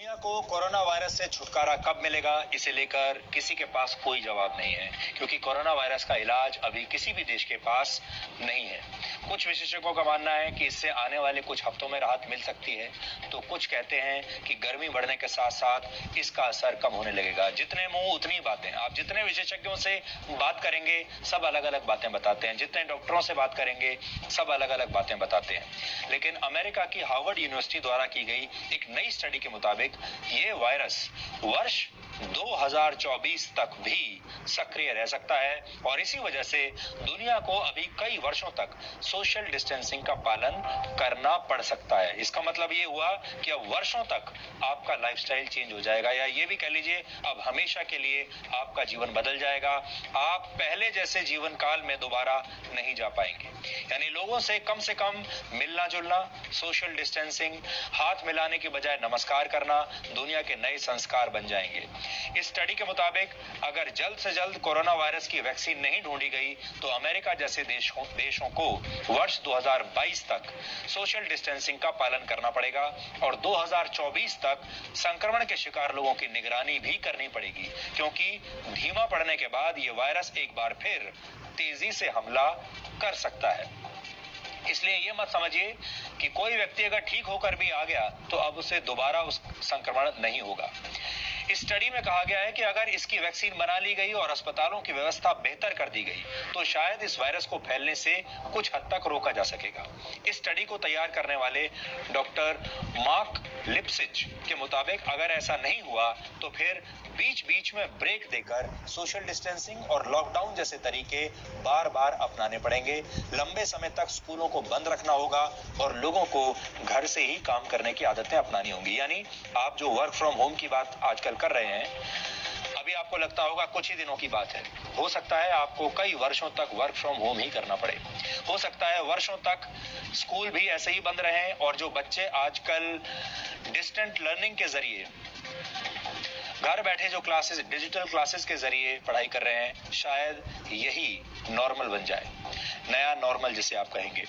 दुनिया को corona virus से छुटकारा कब मिलेगा, इसे लेकर किसी के पास कोई जवाब नहीं है, क्योंकि कोरोना वायरस का इलाज अभी किसी भी देश के पास नहीं है। कुछ विशेषज्ञों का मानना है कि इससे आने वाले कुछ हफ्तों में राहत मिल सकती है, तो कुछ कहते हैं कि गर्मी बढ़ने के साथ साथ इसका असर कम होने लगेगा। जितने मुंह उतनी बातें। आप जितने विशेषज्ञों से बात करेंगे सब अलग अलग बातें बताते हैं, जितने डॉक्टरों से बात करेंगे सब अलग अलग बातें बताते हैं। लेकिन अमेरिका की हार्वर्ड यूनिवर्सिटी द्वारा की गई एक नई स्टडी के मुताबिक ये वायरस वर्ष 2024 तक भी सक्रिय रह सकता है और इसी वजह से दुनिया को अभी कई वर्षों तक सोशल डिस्टेंसिंग का पालन करना पड़ सकता है। इसका मतलब ये हुआ कि अब वर्षों तक आपका लाइफस्टाइल चेंज हो जाएगा, या ये भी कह लीजिए अब हमेशा के लिए आपका जीवन बदल जाएगा। आप पहले जैसे जीवन काल में दोबारा नहीं जा पाएंगे। यानी लोगों से कम मिलना जुलना, सोशल डिस्टेंसिंग, हाथ मिलाने की बजाय नमस्कार करना दुनिया के नए संस्कार बन जाएंगे। इस स्टडी के मुताबिक अगर जल्द से जल्द कोरोना वायरस की वैक्सीन नहीं ढूंढी गई तो अमेरिका जैसे देशों को वर्ष 2022 तक सोशल डिस्टेंसिंग का पालन करना पड़ेगा और 2024 तक संक्रमण के शिकार लोगों की निगरानी भी करनी पड़ेगी, क्योंकि धीमा पड़ने के बाद ये वायरस एक बार फिर तेजी से हमला कर सकता है। इसलिए ये मत समझिए कि कोई व्यक्ति अगर ठीक होकर भी आ गया तो अब उसे दोबारा उस संक्रमण नहीं होगा। इस स्टडी में कहा गया है कि अगर इसकी वैक्सीन बना ली गई और अस्पतालों की व्यवस्था बेहतर कर दी गई तो शायद इस वायरस को फैलने से कुछ हद तक रोका जा सकेगा। इस स्टडी को तैयार करने वाले डॉक्टर मार्क लिप्सिच के मुताबिक अगर ऐसा नहीं हुआ तो फिर बीच में ब्रेक देकर सोशल डिस्टेंसिंग और लॉकडाउन जैसे तरीके बार बार अपनाने पड़ेंगे। लंबे समय तक स्कूलों को बंद रखना होगा और लोगों को घर से ही काम करने की आदतें अपनानी होंगी। यानी आप जो वर्क फ्रॉम होम की बात आजकल कर रहे हैं, अभी आपको लगता होगा कुछ ही दिनों की बात है, हो सकता है आपको कई वर्षों तक वर्क फ्रॉम होम ही करना पड़े। हो सकता है वर्षों तक स्कूल भी ऐसे ही बंद रहे और जो बच्चे आजकल डिस्टेंट लर्निंग के जरिए घर बैठे जो क्लासेस, डिजिटल क्लासेस के जरिए पढ़ाई कर रहे हैं, शायद यही नॉर्मल बन जाए, नया नॉर्मल जिसे आप कहेंगे।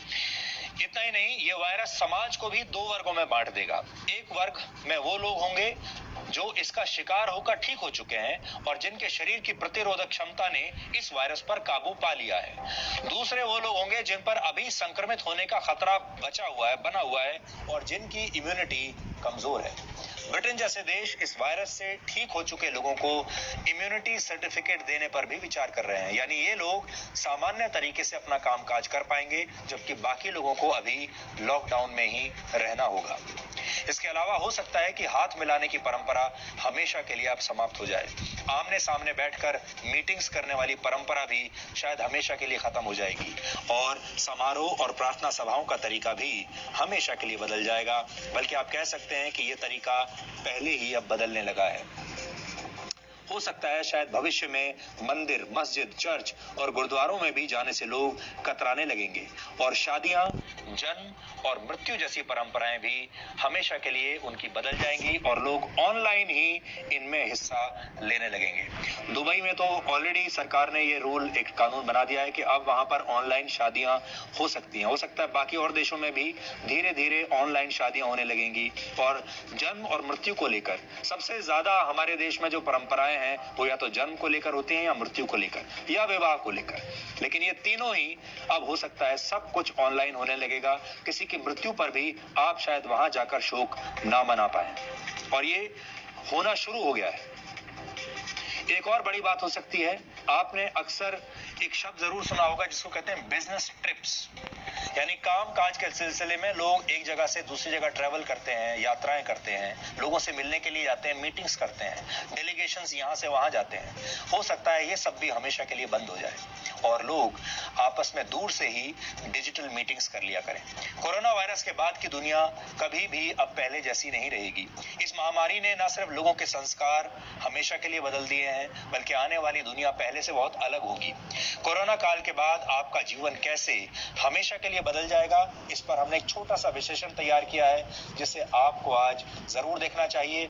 इतना ही नहीं, ये वायरस समाज को भी दो वर्गों में बांट देगा। एक वर्ग में वो लोग होंगे जो इसका शिकार होकर ठीक हो चुके हैं और जिनके शरीर की प्रतिरोधक क्षमता ने इस वायरस पर काबू पा लिया है। दूसरे वो लोग होंगे जिन पर अभी संक्रमित होने का खतरा बना हुआ है और जिनकी इम्यूनिटी कमजोर है। ब्रिटेन जैसे देश इस वायरस से ठीक हो चुके लोगों को इम्यूनिटी सर्टिफिकेट देने पर भी विचार कर रहे हैं। यानी ये लोग सामान्य तरीके से अपना कामकाज कर पाएंगे, जबकि बाकी लोगों को अभी लॉकडाउन में ही रहना होगा। इसके अलावा हो सकता है कि हाथ मिलाने की परंपरा हमेशा के लिए अब समाप्त हो जाए। आमने सामने बैठकर मीटिंग्स करने वाली परंपरा भी शायद हमेशा के लिए खत्म हो जाएगी और समारोह और प्रार्थना सभाओं का तरीका भी हमेशा के लिए बदल जाएगा। बल्कि आप कह सकते हैं कि यह तरीका पहले ही अब बदलने लगा है। हो सकता है शायद भविष्य में मंदिर, मस्जिद, चर्च और गुरुद्वारों में भी जाने से लोग कतराने लगेंगे और शादियां, जन्म और मृत्यु जैसी परंपराएं भी हमेशा के लिए उनकी बदल जाएंगी और लोग ऑनलाइन ही इनमें हिस्सा लेने लगेंगे। दुबई में तो ऑलरेडी सरकार ने ये रूल, एक कानून बना दिया है कि अब वहां पर ऑनलाइन शादियां हो सकती हैं। हो सकता है बाकी और देशों में भी धीरे धीरे ऑनलाइन शादियां होने लगेंगी। और जन्म और मृत्यु को लेकर सबसे ज्यादा हमारे देश में जो परंपराएं हैं वो या तो जन्म को लेकर होती हैं या मृत्यु को लेकर या विवाह को लेकर, लेकिन ये तीनों ही अब हो सकता है सब कुछ ऑनलाइन होने लगेगा। किसी की मृत्यु पर भी आप शायद वहां जाकर शोक ना मना पाए और ये होना शुरू हो गया है। एक और बड़ी बात हो सकती है, आपने अक्सर एक शब्द जरूर सुना होगा जिसको कहते हैं बिजनेस ट्रिप्स। यानी काम काज के सिलसिले में लोग एक जगह से दूसरी जगह ट्रैवल करते हैं, यात्राएं करते हैं, लोगों से मिलने के लिए जाते हैं, मीटिंग्स करते हैं, डेलीगेशंस यहां से वहां जाते हैं। हो सकता है ये सब भी हमेशा के लिए बंद हो जाए और लोग आपस में दूर से ही डिजिटल मीटिंग्स कर लिया करें। कोरोना वायरस के बाद की दुनिया कभी भी अब पहले जैसी नहीं रहेगी। इस महामारी ने न सिर्फ लोगों के संस्कार हमेशा के लिए बदल दिए हैं, बल्कि आने वाली दुनिया पहले से बहुत अलग होगी। कोरोना काल के बाद आपका जीवन कैसे हमेशा के लिए बदल जाएगा, इस पर हमने एक छोटा सा विश्लेषण तैयार किया है जिसे आपको आज जरूर देखना चाहिए।